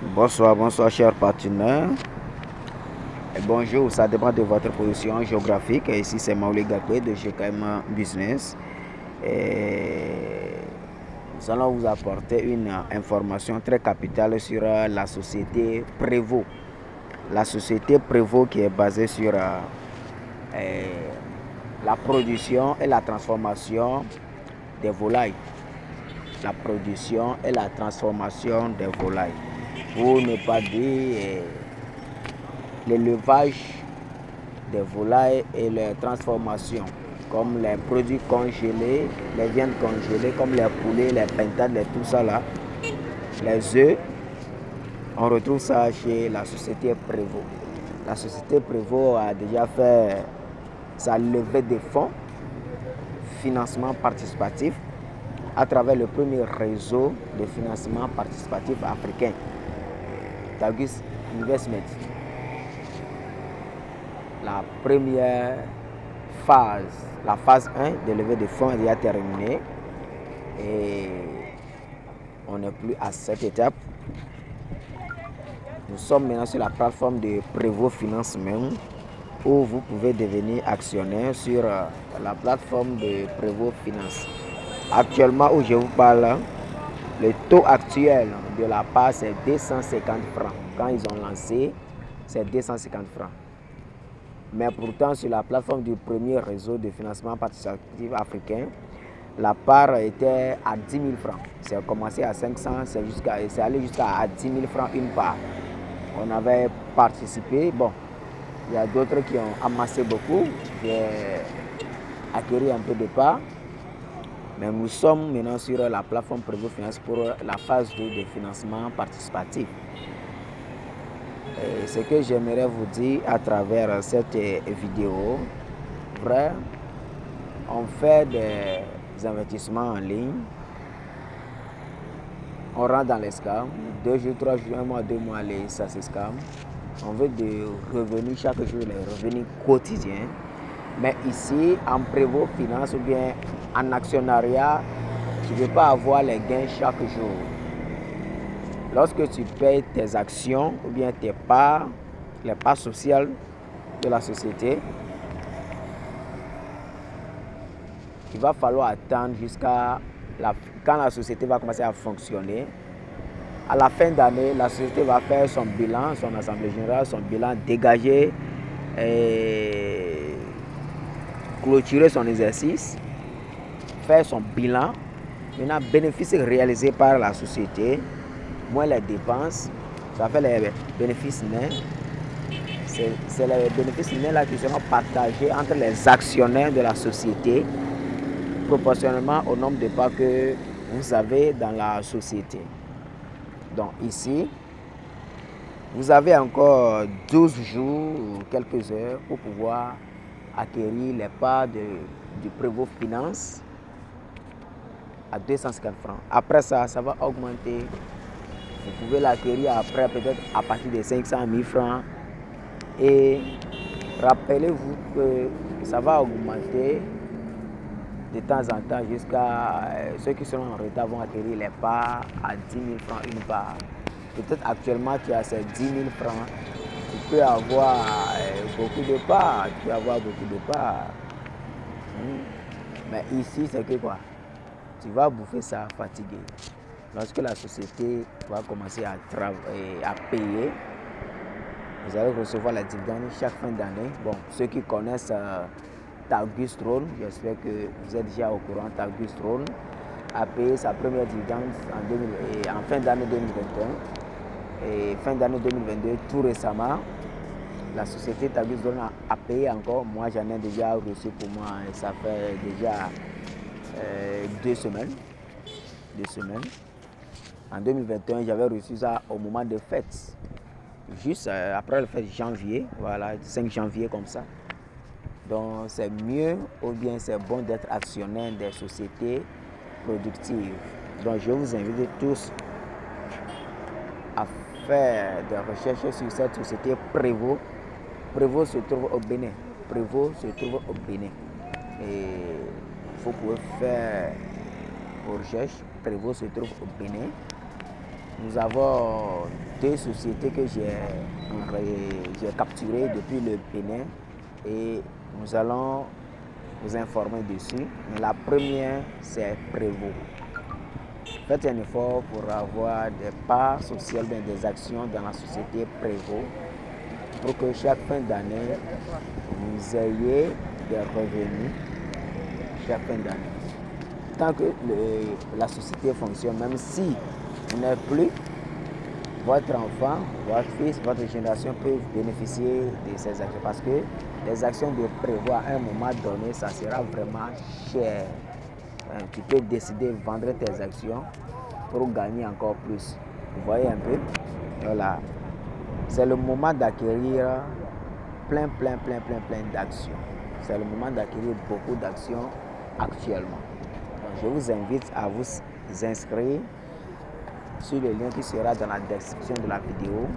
Bonsoir, bonsoir chers partenaires. Et bonjour, ça dépend de votre position géographique. Et ici c'est Maouli Gakwe de GKM Business. Et nous allons vous apporter une information très capitale sur la société Prévost. La société Prévost qui est basée sur la production et la transformation des volailles. La production et la transformation des volailles. Pour ne pas dire l'élevage des volailles et leur transformation, comme les produits congelés, les viandes congelées, comme les poulets, les pintades, tout ça là, les œufs, on retrouve ça chez la société Prévost. La société Prévost a déjà fait sa levée de fonds, financement participatif, à travers le premier réseau de financement participatif africain, Tagus Investment. La première phase, la phase 1 de levée de fonds est déjà terminée et on n'est plus à cette étape. Nous sommes maintenant sur la plateforme de Prévost Financement où vous pouvez devenir actionnaire sur la plateforme de Prévost Finance. Actuellement où je vous parle, le taux actuel de la part c'est 250 francs. Quand ils ont lancé, c'est 250 francs. Mais pourtant, sur la plateforme du premier réseau de financement participatif africain, la part était à 10 000 francs. C'est commencé à 500, c'est allé jusqu'à 10 000 francs une part. On avait participé. Bon, il y a d'autres qui ont amassé beaucoup. J'ai acquis un peu de part. Mais nous sommes maintenant sur la plateforme Prévost Finance pour la phase 2 de financement participatif. Et ce que j'aimerais vous dire à travers cette vidéo, vrai, on fait des investissements en ligne, on rentre dans les scams, 2 jours, 3 jours, 1 mois, 2 mois, ça se scam. On veut des revenus chaque jour, les revenus quotidiens. Mais ici, en Prévost Finance ou bien en actionnariat, tu ne veux pas avoir les gains chaque jour. Lorsque tu payes tes actions ou bien tes parts, les parts sociales de la société, il va falloir attendre jusqu'à quand la société va commencer à fonctionner. À la fin d'année, la société va faire son bilan, son assemblée générale, son bilan, dégager et clôturer son exercice, faire son bilan. Maintenant, bénéfices réalisés par la société, moins les dépenses, ça fait les bénéfices nets. C'est les bénéfices nets là qui seront partagés entre les actionnaires de la société, proportionnellement au nombre de parts que vous avez dans la société. Donc ici, vous avez encore 12 jours ou quelques heures pour pouvoir acquérir les parts du Prévost Finance à 250 francs. Après ça, ça va augmenter. Vous pouvez l'acquérir après peut-être à partir de 500 000 francs. Et rappelez-vous que ça va augmenter de temps en temps jusqu'à ceux qui seront en retard vont acquérir les parts à 10 000 francs une part. Peut-être actuellement tu as ces 10 000 francs, tu peux avoir beaucoup de parts, Mais ici c'est que quoi? Tu vas bouffer ça fatigué. Lorsque la société va commencer à payer, vous allez recevoir les dividendes chaque fin d'année. Bon, ceux qui connaissent Tagus Throne, j'espère que vous êtes déjà au courant. Tagus Throne a payé sa première dividende en fin d'année 2021 et fin d'année 2022. Tout récemment, la société Tagus Throne a payé encore. Moi, j'en ai déjà reçu pour moi. Et ça fait déjà 2 semaines. En 2021, j'avais reçu ça au moment des fêtes. Juste après le fête janvier, voilà, 5 janvier comme ça. Donc c'est mieux ou bien c'est bon d'être actionnaire des sociétés productives. Donc je vous invite tous à faire des recherches sur cette société Prévost. Prévost se trouve au Bénin. Et vous pouvez faire vos recherches. Prévost se trouve au Bénin. nous avons deux sociétés que j'ai capturées depuis le Bénin et nous allons vous informer dessus. Mais la première, c'est Prévost. Faites un effort pour avoir des parts sociales, des actions dans la société Prévost pour que chaque fin d'année, vous ayez des revenus chaque fin d'année. Tant que la société fonctionne, même si vous n'êtes plus, votre enfant, votre fils, votre génération peuvent bénéficier de ces actions parce que les actions de Prévost à un moment donné, ça sera vraiment cher. Tu peux décider de vendre tes actions pour gagner encore plus. Vous voyez un peu? Voilà. C'est le moment d'acquérir plein d'actions. C'est le moment d'acquérir beaucoup d'actions actuellement. Donc, je vous invite à vous inscrire sur le lien qui sera dans la description de la vidéo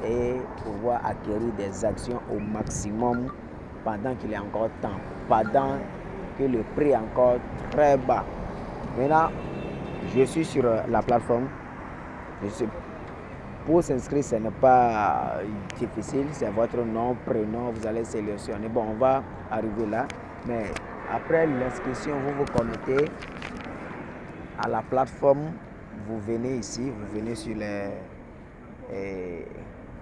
et pouvoir acquérir des actions au maximum pendant qu'il est encore temps, pendant que le prix est encore très bas. Maintenant, je suis sur la plateforme. Pour s'inscrire, ce n'est pas difficile, c'est votre nom, prénom, vous allez sélectionner. Bon, on va arriver là, mais après l'inscription, vous vous connectez à la plateforme, vous venez ici, vous venez sur les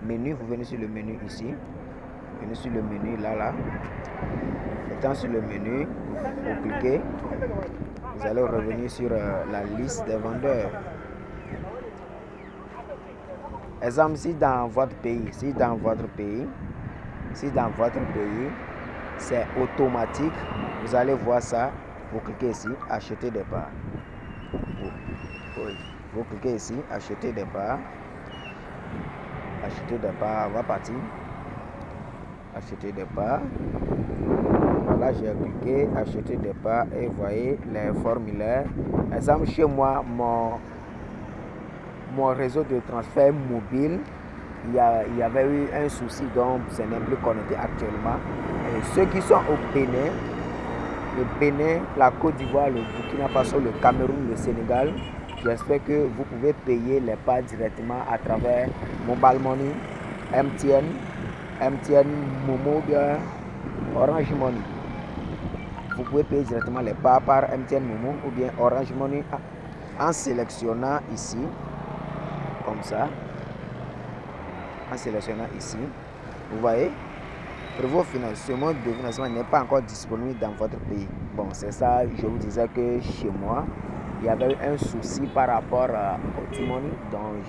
menus, vous venez sur le menu ici, vous venez sur le menu là. Étant sur le menu, vous cliquez, vous allez revenir sur la liste des vendeurs. Exemple, si dans votre pays, c'est automatique, vous allez voir ça, vous cliquez ici, acheter des parts. Vous cliquez ici, acheter des parts. Acheter des parts, on va partir. Acheter des parts. Voilà, j'ai cliqué, acheter des parts et vous voyez les formulaires. Exemple, chez moi, mon réseau de transfert mobile, il y avait eu un souci, donc ce n'est plus connecté actuellement. Et ceux qui sont au Bénin, le Bénin, la Côte d'Ivoire, le Burkina Faso, le Cameroun, le Sénégal, j'espère que vous pouvez payer les parts directement à travers Mobile Money, MTN, Momo, bien Orange Money. Vous pouvez payer directement les parts par MTN, Momo ou bien Orange Money en sélectionnant ici. Comme ça, en sélectionnant ici, vous voyez, Prévost ce mode de financement n'est pas encore disponible dans votre pays. Bon, c'est ça, je vous disais que chez moi, il y avait un souci par rapport au T-Money, donc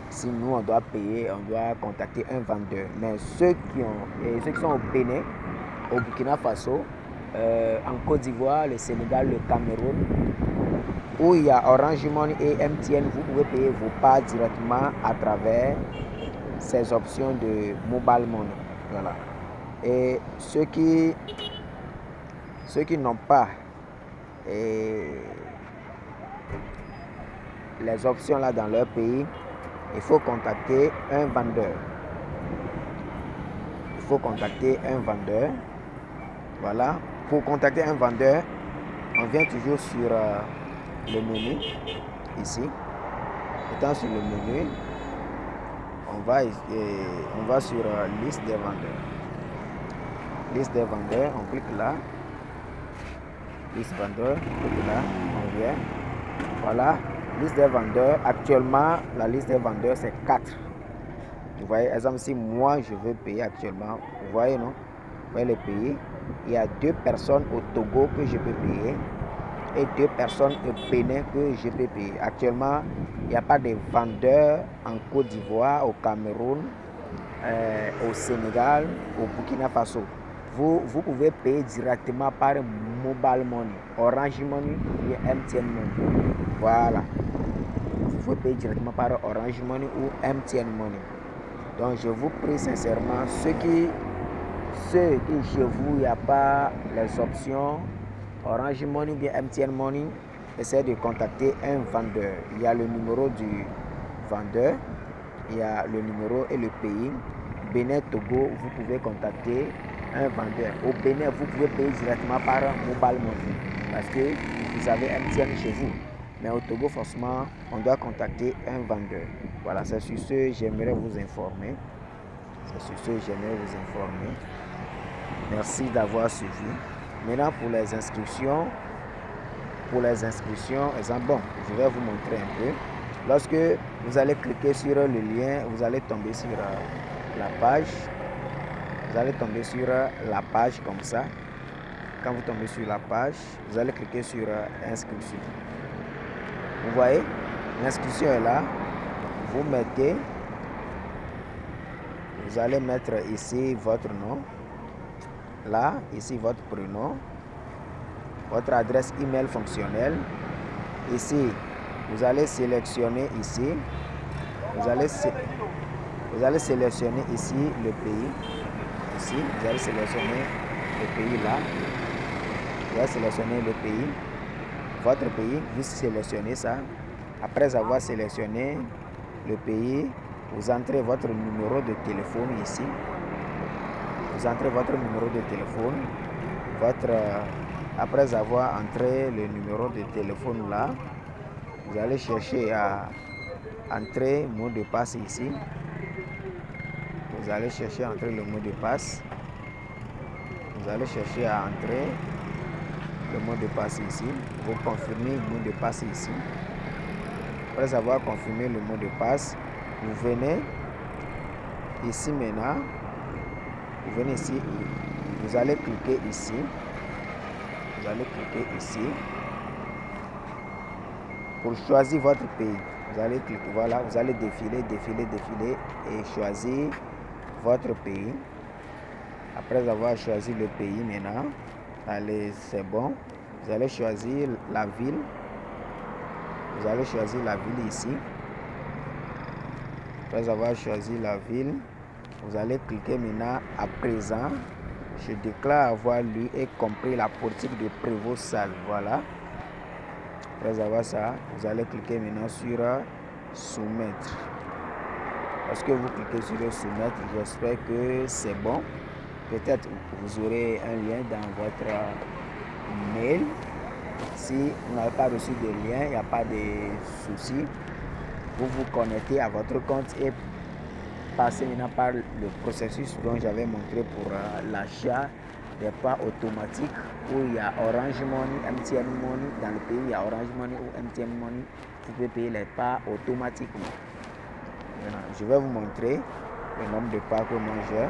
si nous on doit payer, on doit contacter un vendeur. Mais ceux qui sont au Bénin, au Burkina Faso, en Côte d'Ivoire, le Sénégal, le Cameroun, où il y a Orange Money et MTN, vous pouvez payer vos parts directement à travers ces options de Mobile Money. Voilà. Et ceux qui n'ont pas les options là dans leur pays, il faut contacter un vendeur. Voilà. Pour contacter un vendeur, on vient toujours sur le menu ici. Étant sur le menu, on va sur liste des vendeurs. Liste des vendeurs, on clique là. Liste vendeurs, on clique là, on vient. Voilà, liste des vendeurs. Actuellement, la liste des vendeurs c'est 4. Vous voyez, exemple, si moi je veux payer actuellement, vous voyez, non? Vous voyez les pays. Il y a 2 personnes au Togo que je peux payer et 2 personnes au Bénin que je peux payer. Actuellement, il n'y a pas de vendeurs en Côte d'Ivoire, au Cameroun, au Sénégal, au Burkina Faso. Vous pouvez payer directement par Mobile Money, Orange Money ou MTN Money. Voilà. Vous pouvez payer directement par Orange Money ou MTN Money. Donc je vous prie sincèrement, ceux qui chez vous, il n'y a pas les options Orange Money ou bien MTN Money, essayez de contacter un vendeur. Il y a le numéro du vendeur, il y a le numéro et le pays. Bénin, Togo, vous pouvez contacter un vendeur. Au Bénin, vous pouvez payer directement par Mobile Money parce que vous avez MTN chez vous. Mais au Togo, forcément, on doit contacter un vendeur. Voilà, c'est sur ce, j'aimerais vous informer. C'est sur ce, j'aimerais vous informer. Merci d'avoir suivi. Maintenant, pour les inscriptions, bon, je vais vous montrer un peu. Lorsque vous allez cliquer sur le lien, vous allez tomber sur la page. Vous allez tomber sur la page comme ça. Quand vous tombez sur la page, vous allez cliquer sur inscription. Vous voyez, l'inscription est là. Vous allez mettre ici votre nom. Là, ici votre prénom. Votre adresse email fonctionnelle. Ici, vous allez sélectionner ici. Vous allez sélectionner ici le pays. Ici, vous allez sélectionner le pays là. Vous allez sélectionner le pays. Votre pays, vous sélectionnez ça. Après avoir sélectionné le pays, vous entrez votre numéro de téléphone ici. Vous entrez votre numéro de téléphone. Après avoir entré le numéro de téléphone là, vous allez chercher à entrer le mot de passe ici. Vous allez chercher à entrer le mot de passe. Vous allez chercher à entrer le mot de passe ici. Vous confirmez le mot de passe ici. Après avoir confirmé le mot de passe, vous venez ici maintenant. Vous venez ici. Vous allez cliquer ici. Vous allez cliquer ici pour choisir votre pays. Vous allez cliquer, voilà, vous allez défiler et choisir votre pays. Après avoir choisi le pays maintenant, allez, c'est bon. Vous allez choisir la ville. Vous allez choisir la ville ici. Après avoir choisi la ville, vous allez cliquer maintenant à présent. Je déclare avoir lu et compris la politique de Prévost Sall. Voilà. Après avoir ça, vous allez cliquer maintenant sur soumettre. Lorsque vous cliquez sur soumettre, j'espère que c'est bon. Peut-être vous aurez un lien dans votre mail. Si vous n'avez pas reçu de lien, il n'y a pas de souci. Vous vous connectez à votre compte et passez maintenant par le processus dont j'avais montré pour l'achat des pas automatiques où il y a Orange Money, MTN Money. Dans le pays, il y a Orange Money ou MTN Money. Vous pouvez payer les pas automatiquement. Maintenant, je vais vous montrer le nombre de pas que moi j'ai.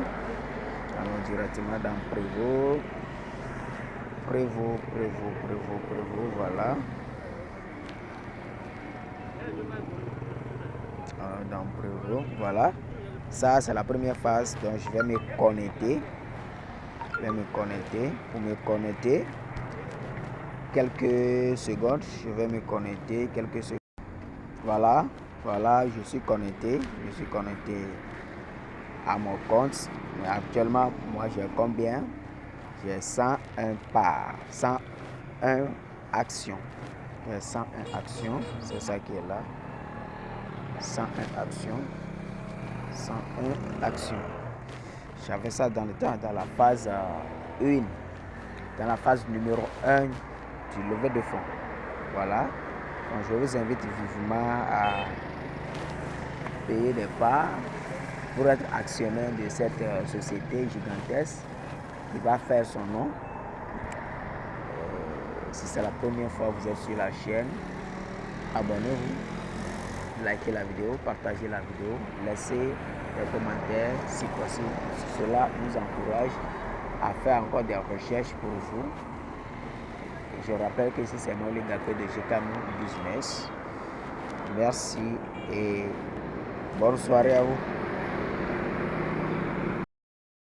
Allons directement dans Prévost, voilà. Dans Prévost, voilà. Ça, c'est la première phase, donc je vais me connecter. Pour me connecter, quelques secondes, je vais me connecter quelques secondes. Voilà, je suis connecté à mon compte. Mais actuellement, moi j'ai combien? J'ai 101 parts, 101 actions. J'ai 101 actions, c'est ça qui est là. 101 actions. 101 actions. J'avais ça dans le temps, dans la phase 1, dans la phase numéro 1 du levée de fonds. Voilà. Donc je vous invite vivement à payer des parts pour être actionnaire de cette société gigantesque qui va faire son nom. Si c'est la première fois que vous êtes sur la chaîne, abonnez-vous, likez la vidéo, partagez la vidéo, laissez des commentaires si possible. Cela nous encourage à faire encore des recherches pour vous. Je rappelle que ici c'est Mauli Gapé de GKM Business. Merci et bonne soirée à vous.